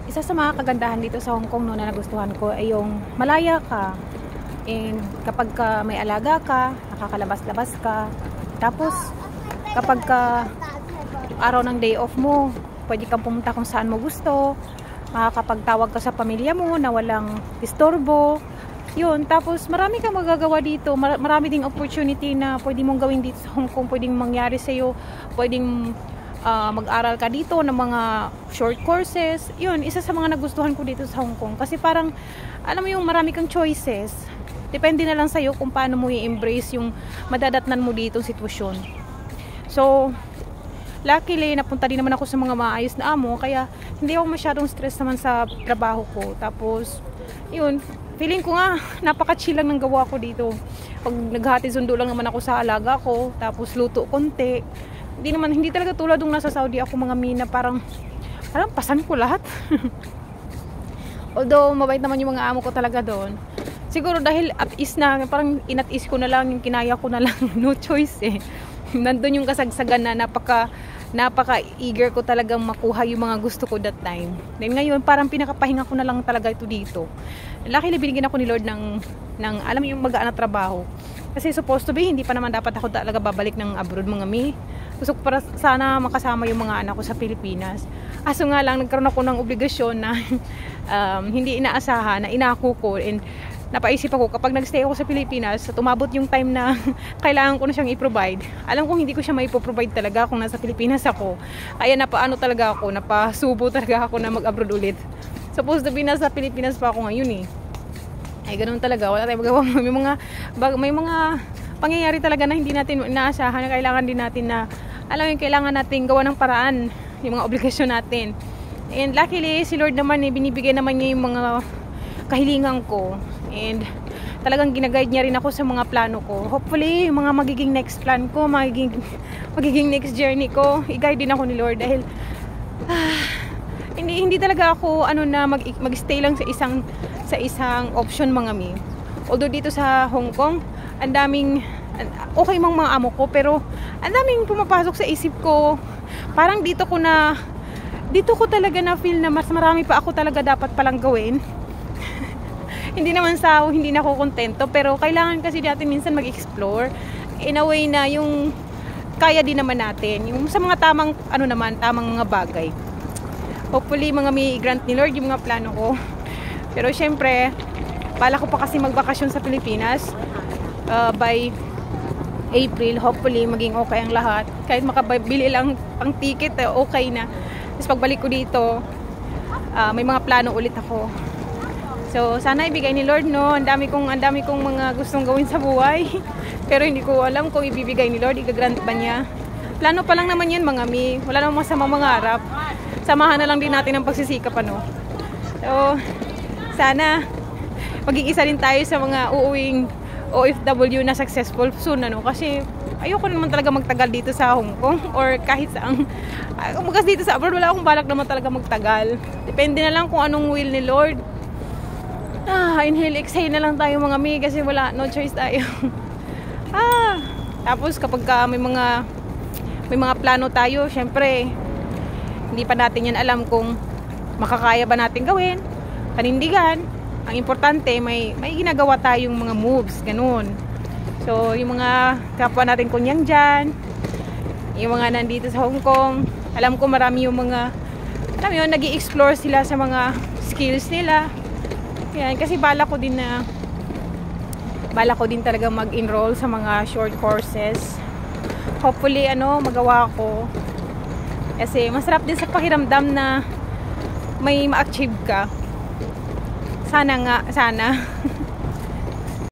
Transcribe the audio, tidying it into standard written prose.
Isa sa mga kagandahan dito sa Hong Kong no, na nagustuhan ko ay yung malaya ka. And kapag ka may alaga ka, nakakalabas-labas ka. Tapos kapag ka araw ng day off mo, pwede kang pumunta kung saan mo gusto. Makakapagtawag ka sa pamilya mo na walang disturbo. Yun, tapos marami kang magagawa dito. Marami ding opportunity na pwede mong gawin dito sa Hong Kong, pwedeng mangyari sa iyo, pwedeng mag-aral ka dito ng mga short courses. Yun, isa sa mga nagustuhan ko dito sa Hong Kong. Kasi parang, alam mo yung marami kang choices. Depende na lang sa'yo kung paano mo i-embrace yung madadatnan mo dito sitwasyon. So, luckily, napunta din naman ako sa mga maayos na amo. Kaya, hindi ako masyadong stress naman sa trabaho ko. Tapos, yun, feeling ko nga, napaka-chill lang ng gawa ko dito. Pag naghati sundo lang naman ako sa alaga ko. Tapos, luto konti. Hindi talaga tulad nung nasa Saudi ako mga mina, parang pasan ko lahat. Although mabait naman yung mga amo ko talaga doon. Siguro dahil at is na, parang inat is ko na lang, yung kinaya ko na lang, no choice eh. Nandun yung kasagsagan na napaka eager ko talagang makuha yung mga gusto ko that time. Then ngayon parang pinakapahinga ko na lang talaga ito dito. Luckily binigyan ako ni Lord ng alam mo yung magaan na trabaho. Kasi supposed to be, hindi pa naman dapat ako talaga babalik ng abroad mga mi. Gusto ko para sana makasama yung mga anak ko sa Pilipinas. Aso nga lang, nagkaroon ako ng obligasyon na hindi inaasahan, na inako ko. And napaisip ako, kapag nagstay ako sa Pilipinas, at umabot yung time na kailangan ko na siyang i-provide. Alam kong hindi ko siya maipoprovide talaga kung nasa Pilipinas ako. Kaya napasubo talaga ako na mag-abroad ulit. Supposed to be nasa Pilipinas pa ako ngayon eh. Ay, ganun talaga. Wala tayong magawa. May mga pangyayari talaga na hindi natin inaasahan, na kailangan din natin na, alam mo yung kailangan natin gawa ng paraan yung mga obligasyon natin. And luckily, si Lord naman binibigay naman niya yung mga kahilingan ko. And talagang ginaguide niya rin ako sa mga plano ko. Hopefully, yung mga magiging next plan ko, magiging next journey ko, i-guide din ako ni Lord. Dahil hindi talaga ako mag-stay lang sa isang option mga mi. Although dito sa Hong Kong, ang daming okay mga amo ko, pero ang daming pumapasok sa isip ko. Parang dito ko talaga na feel na mas marami pa ako talaga dapat palang gawin. Hindi naman hindi na ako kontento, pero kailangan kasi natin minsan mag-explore in a way na yung kaya din naman natin, yung sa mga tamang mga bagay. Hopefully mga may grant ni Lord yung mga plano ko. Pero syempre, bala ko pa kasi magbakasyon sa Pilipinas by April. Hopefully maging okay ang lahat. Kahit makabili lang pang ticket, okay na. Tapos pagbalik ko dito, may mga plano ulit ako. So sana ibigay ni Lord, no. Ang dami kong mga gustong gawin sa buhay. Pero hindi ko alam kung ibibigay ni Lord, igagrant ba niya. Plano pa lang naman yan mga mi. Wala namang masamang mangarap. Samahan na lang din natin ang pagsisikap, ano. So sana maging isa din tayo sa mga uuwing OFW na successful soon, ano. Kasi ayoko naman talaga magtagal dito sa Hong Kong or kahit saan. Kasi dito sa abroad wala akong balak naman talaga magtagal. Depende na lang kung anong will ni Lord. Inhale, exhale na lang tayo mga mi, kasi no choice tayo. Tapos kapag may mga plano tayo, syempre hindi pa natin yan alam kung makakaya ba natin gawin, panindigan. Ang importante, may ginagawa tayong mga moves, ganun. So, yung mga kapwa natin kunyang dyan, yung mga nandito sa Hong Kong, alam ko marami yung mga, nag-i-explore sila sa mga skills nila. Yan, kasi bala ko din talaga mag-enroll sa mga short courses. Hopefully, magawa ko. Kasi masarap din sa pakiramdam na may ma-achieve ka. Sana.